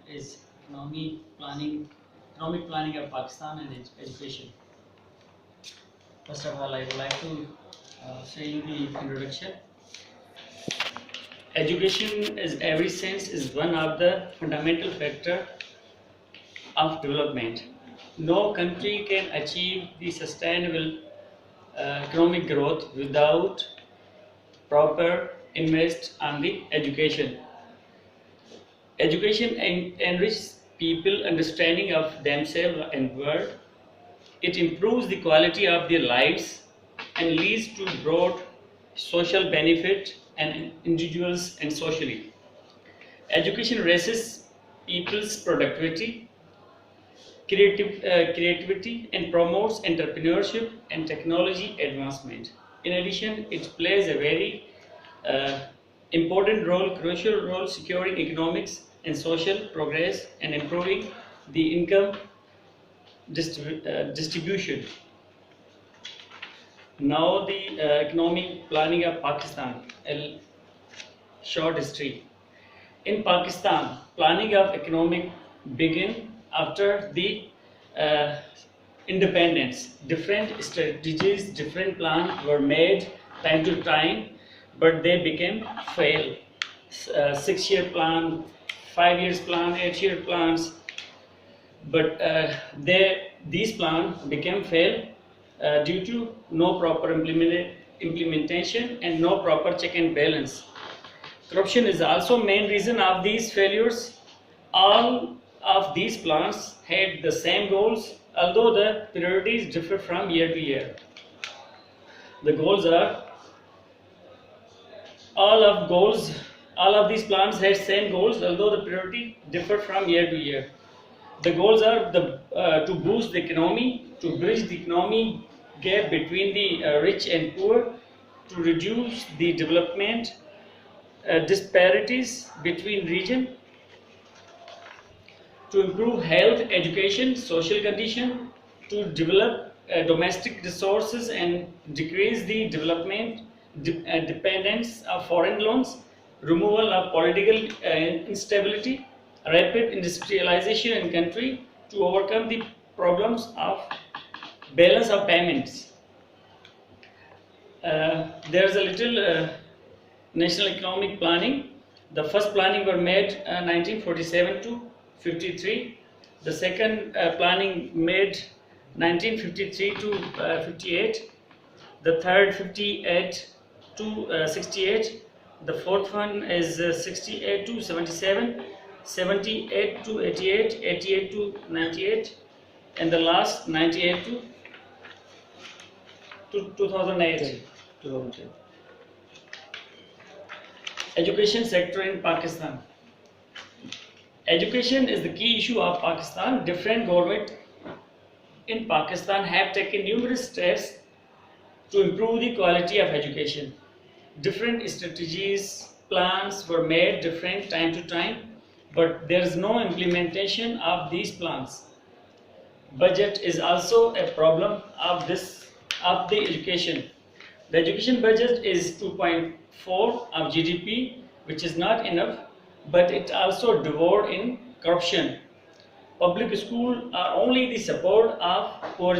is economic planning of Pakistan and education. First of all, I would like to say you the introduction. Education is every sense is one of the fundamental factor of development. No country can achieve the sustainable economic growth without proper invest on the education. Education enriches people understanding of themselves and world. It improves the quality of their lives and leads to broad social benefit and individuals and socially. Education raises people's productivity, creativity and promotes entrepreneurship and technology advancement. In addition, it plays a very crucial role securing economics and social progress and improving the income distribution. Now the economic planning of Pakistan, a short history. In Pakistan, planning of economic began after the independence. Different strategies, different plans were made time to time, but they became fail. 6-year plan, 5 years plan, 8-year plans, but these plans became fail due to no proper implementation and no proper check and balance. Corruption is also main reason of these failures. All of these plans had the same goals, although the priorities differ from year to year. The goals are all of these plans had same goals, although the priority differ from year to year. The goals are to boost the economy, to bridge the economy gap between the rich and poor, to reduce the development disparities between region, to improve health, education, social condition, to develop domestic resources and decrease the development dependence of foreign loans, removal of political instability, rapid industrialization in country, to overcome the problems of balance of payments. There's a little national economic planning. The first planning were made 1947 to 53. The second planning made 1953 to 58. The third 58 to 68. The fourth one is 68 to 77, 78 to 88, 88 to 98, and the last 98 to 2008. Education sector in Pakistan. Education is the key issue of Pakistan. Different government in Pakistan have taken numerous steps to improve the quality of education. Different strategies, plans were made different time to time, but there is no implementation of these plans. Budget is also a problem of the education. The education budget is 2.4 of GDP, which is not enough, but it also devoured in corruption. Public schools are only the support of poor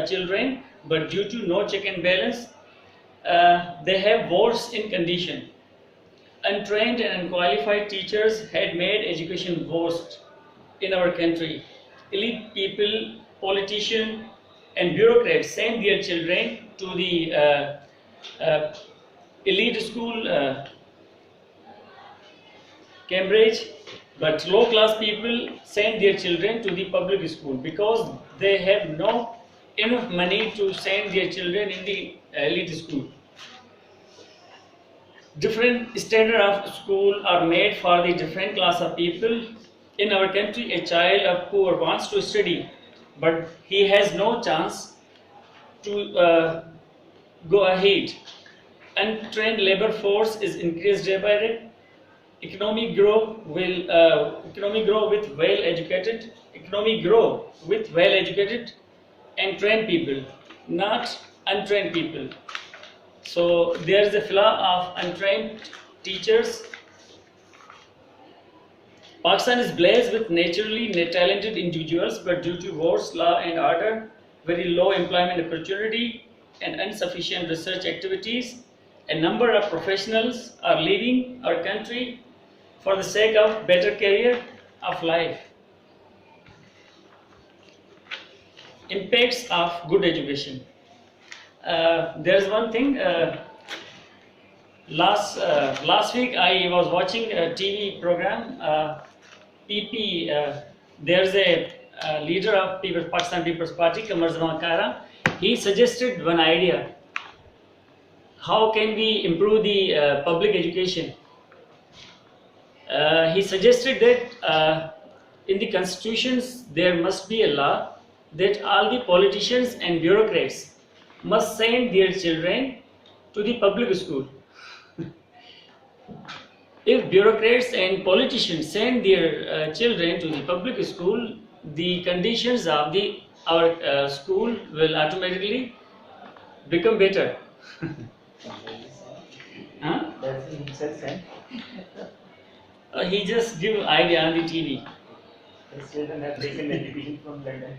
children, but due to no check and balance, they have worse in condition. Untrained and unqualified teachers had made education worst in our country. Elite people, politicians, and bureaucrats send their children to the elite school, Cambridge, but low-class people send their children to the public school because they have no enough money to send their children in the elite school. Different standards of school are made for the different class of people. In our country, a child of poor wants to study, but he has no chance to go ahead. Untrained labor force is increased day by day. Economic grow with well-educated and trained people, not untrained people. So there is a flaw of untrained teachers. Pakistan is blessed with naturally talented individuals, but due to wars, law and order, very low employment opportunity, and insufficient research activities, a number of professionals are leaving our country for the sake of better career of life. Impacts of good education. There's one thing. Last week I was watching a TV program. PP. There's a leader of Pakistan People's Party, Qamar Zaman Kara. He suggested one idea. How can we improve the public education? He suggested that in the constitutions there must be a law that all the politicians and bureaucrats must send their children to the public school. If bureaucrats and politicians send their children to the public school, the conditions of our school will automatically become better. Huh? That's in sense. He just give idea on the TV. The children have taken education from London.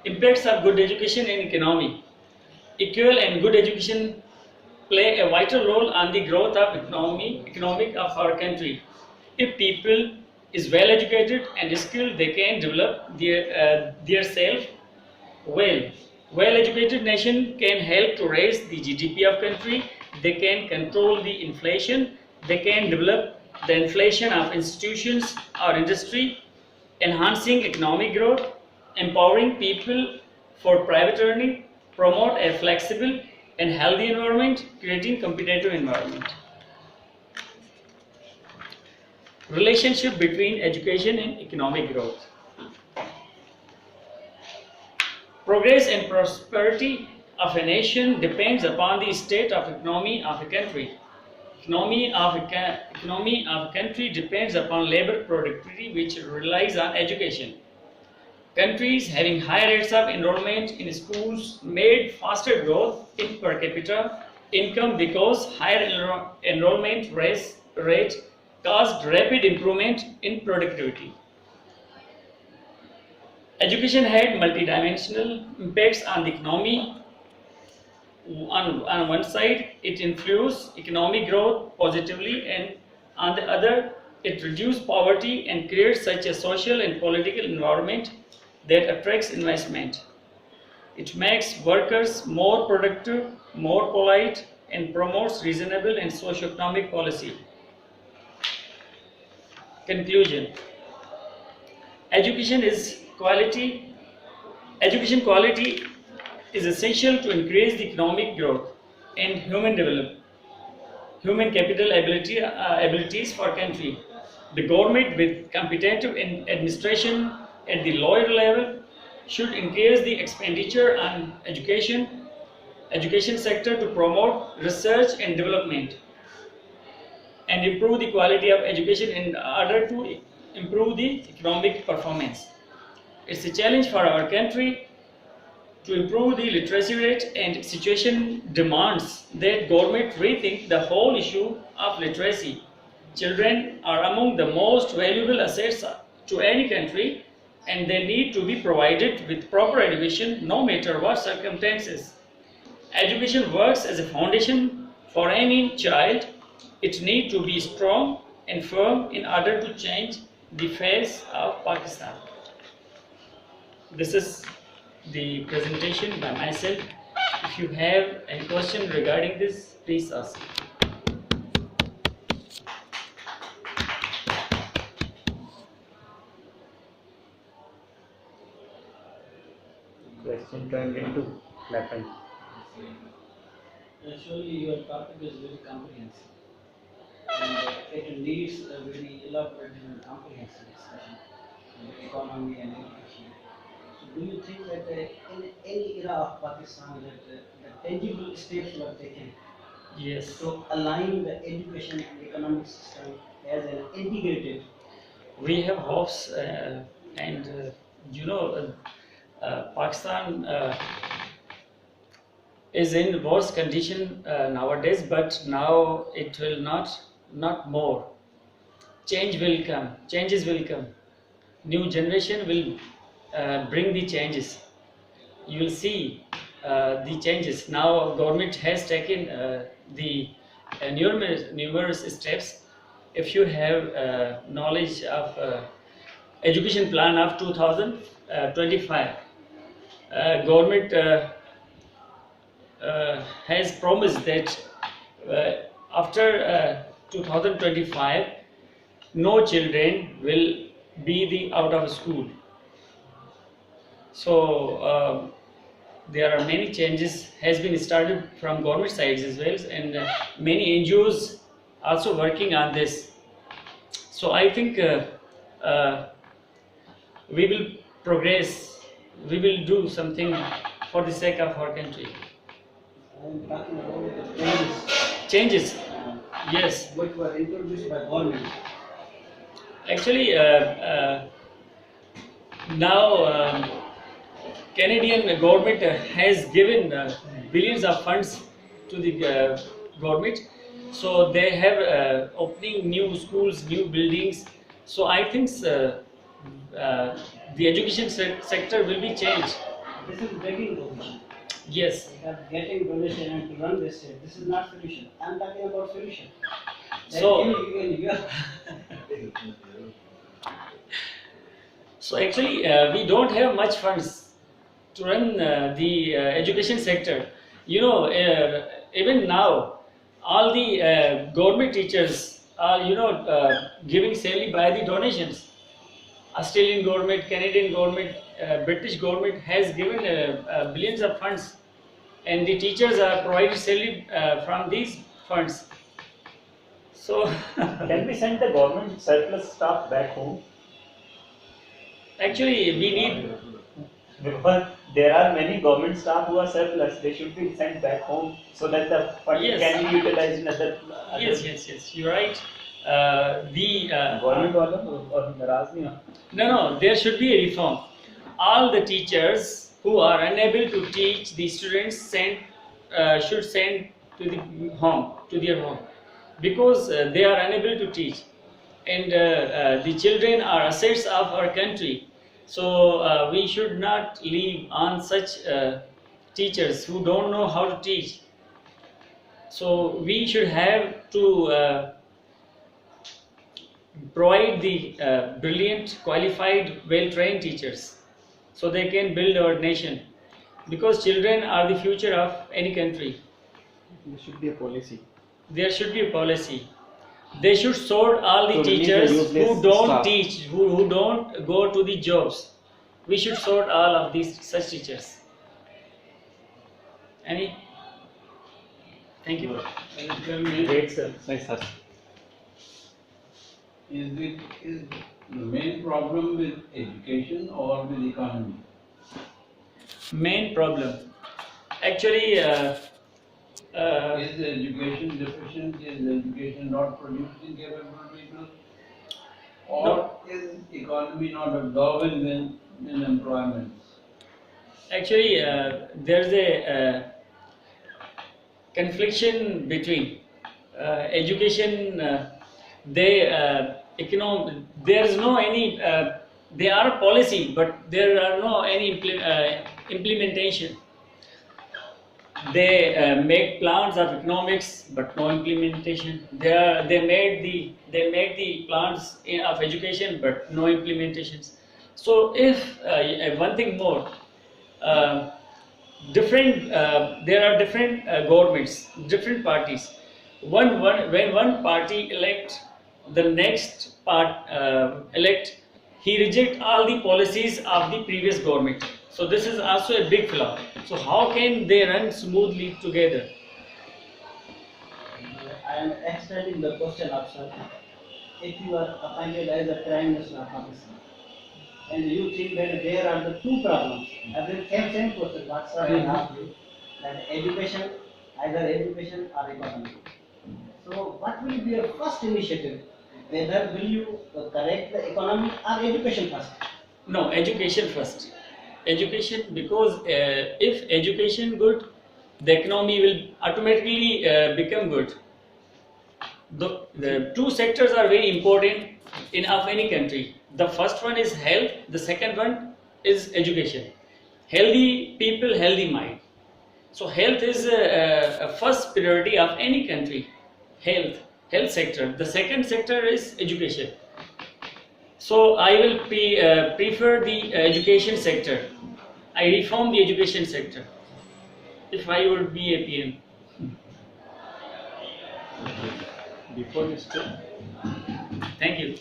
Impacts of good education in economy. Equal and good education play a vital role on the growth of economic of our country. If people is well educated and skilled, they can develop their self well. Well educated nation can help to raise the GDP of country. They can control the inflation. They can develop the inflation of institutions or industry, enhancing economic growth, empowering people for private earning, promote a flexible and healthy environment, creating competitive environment. Relationship between education and economic growth. Progress and prosperity of a nation depends upon the state of economy of a country. Economy of a country depends upon labor productivity, which relies on education. Countries having high rates of enrollment in schools made faster growth in per capita income because higher enrollment rate caused rapid improvement in productivity. Education had multidimensional impacts on the economy. On one side, it influenced economic growth positively, and on the other, it reduced poverty and creates such a social and political environment that attracts investment. It makes workers more productive, more polite, and promotes reasonable and socio-economic policy. Conclusion. Education quality is essential to increase the economic growth and human capital abilities for country. The government with competent administration at the lower level should increase the expenditure on education sector to promote research and development and improve the quality of education in order to improve the economic performance. It's a challenge for our country to improve the literacy rate, and situation demands that government rethink the whole issue of literacy. Children are among the most valuable assets to any country, and they need to be provided with proper education no matter what circumstances. Education works as a foundation for any child. It needs to be strong and firm in order to change the face of Pakistan. This is the presentation by myself. If you have any question regarding this, please ask. Question turned into weapon. Surely your topic is very comprehensive and it needs a very elaborate and comprehensive discussion on the economy and education. So do you think that in any era of Pakistan that the tangible steps were taken Yes. to align the education and economic system as an integrated? We have hopes, and Pakistan is in worse condition nowadays, but now it will not more. changes will come. New generation will bring the changes. You will see the changes. Now government has taken the numerous steps. If you have knowledge of education plan of 2025, government has promised that after 2025 no children will be the out of school. So there are many changes has been started from government sides as well, and many NGOs also working on this. So I think we will progress, we will do something for the sake of our country. I am talking about the Changes, uh, yes. which were introduced by government. Actually, now Canadian government has given billions of funds to the government, so they have opening new schools, new buildings. So I think the education sector will be changed. This is begging donation. Yes. They are getting donation and to run this state. This is not solution. I am talking about solution. So- you So actually, we don't have much funds to run the education sector. You know, even now, all the government teachers are, giving salary by the donations. Australian government, Canadian government, British government has given billions of funds, and the teachers are provided salary from these funds. So Can we send the government surplus staff back home? actually, we need. Because there are many government staff who are surplus, they should be sent back home so that the fund Yes. can be utilized in other. Yes, you're right. Government वालों और नाराज नहीं हो. No, there should be a reform. All the teachers who are unable to teach the students should send to their home, because they are unable to teach, and the children are assets of our country. So we should not leave on such teachers who don't know how to teach. So we should have to provide the brilliant, qualified, well-trained teachers, so they can build our nation, because children are the future of any country. There should be a policy. There should be a policy. They should sort all the To release the teachers useless who don't staff. teach, who don't go to the jobs. We should sort all of these such teachers. Any? Thank you. Great, sir. Nice, sir. Is the main problem with education or with economy? Main problem. Actually, Is the education deficient? Is the education not producing capable people? Or No. is economy not absorbing them in employment? actually, there's a confliction between education. There's no any. They are a policy, but there are no any implementation. They make plans of economics, but no implementation. They make the plans of education, but no implementations. So if one thing more, there are different governments, different parties. When one party elect, the next part elect, he reject all the policies of the previous government. So this is also a big flaw. So how can they run smoothly together? I am extending the question of sir. If you are appointed as the Prime Minister of Pakistan, and you think that there are the two problems, and the same question what sir I asked you, that education, either education or economy. So what will be your first initiative? Whether will you correct the economy or education first? No, education first. Education, because if education good, the economy will automatically become good. The two sectors are very important in of any country. The first one is health, the second one is education. Healthy people, healthy mind. So health is a first priority of any country. Health sector. The second sector is education. So I will prefer the education sector. I reform the education sector if I would be a PM. Before you start, Thank you.